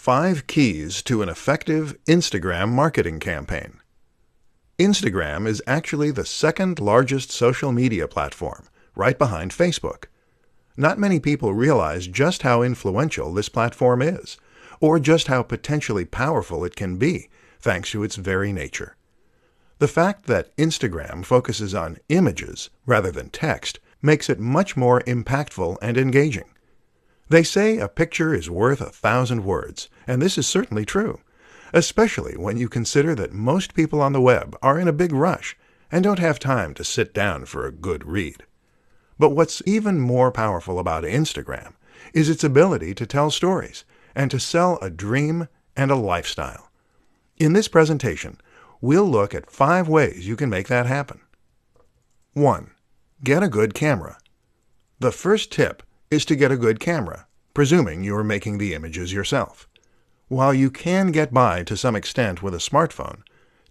5 keys to an effective Instagram marketing campaign. Instagram is actually the second largest social media platform, right behind Facebook. Not many people realize just how influential this platform is, or just how potentially powerful it can be, thanks to its very nature. The fact that Instagram focuses on images rather than text makes it much more impactful and engaging. They say a picture is worth 1,000 words, and this is certainly true, especially when you consider that most people on the web are in a big rush and don't have time to sit down for a good read. But what's even more powerful about Instagram is its ability to tell stories and to sell a dream and a lifestyle. In this presentation, we'll look at 5 ways you can make that happen. 1. Get a good camera. The first tip is to get a good camera, presuming you're making the images yourself. While you can get by to some extent with a smartphone,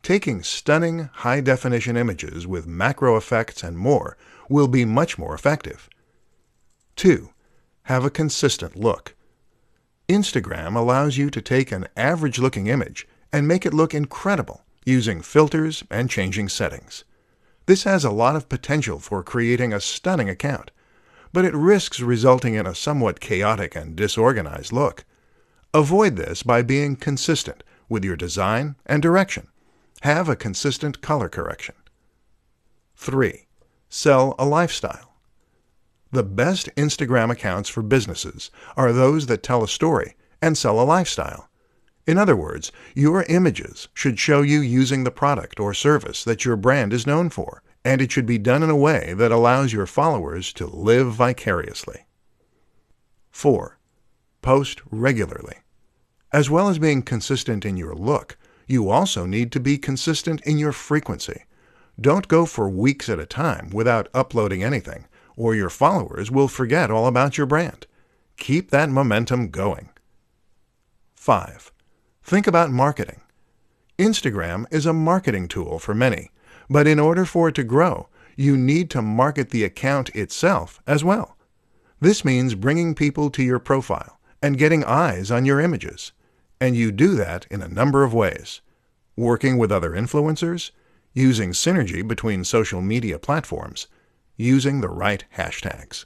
taking stunning high-definition images with macro effects and more will be much more effective. 2. Have a consistent look. Instagram allows you to take an average-looking image and make it look incredible using filters and changing settings. This has a lot of potential for creating a stunning account, but it risks resulting in a somewhat chaotic and disorganized look. Avoid this by being consistent with your design and direction. Have a consistent color correction. 3. Sell a lifestyle. The best Instagram accounts for businesses are those that tell a story and sell a lifestyle. In other words, your images should show you using the product or service that your brand is known for, and it should be done in a way that allows your followers to live vicariously. 4. Post regularly. As well as being consistent in your look, you also need to be consistent in your frequency. Don't go for weeks at a time without uploading anything, or your followers will forget all about your brand. Keep that momentum going. 5. Think about marketing. Instagram is a marketing tool for many, but in order for it to grow, you need to market the account itself as well. This means bringing people to your profile and getting eyes on your images. And you do that in a number of ways. Working with other influencers, using synergy between social media platforms, using the right hashtags.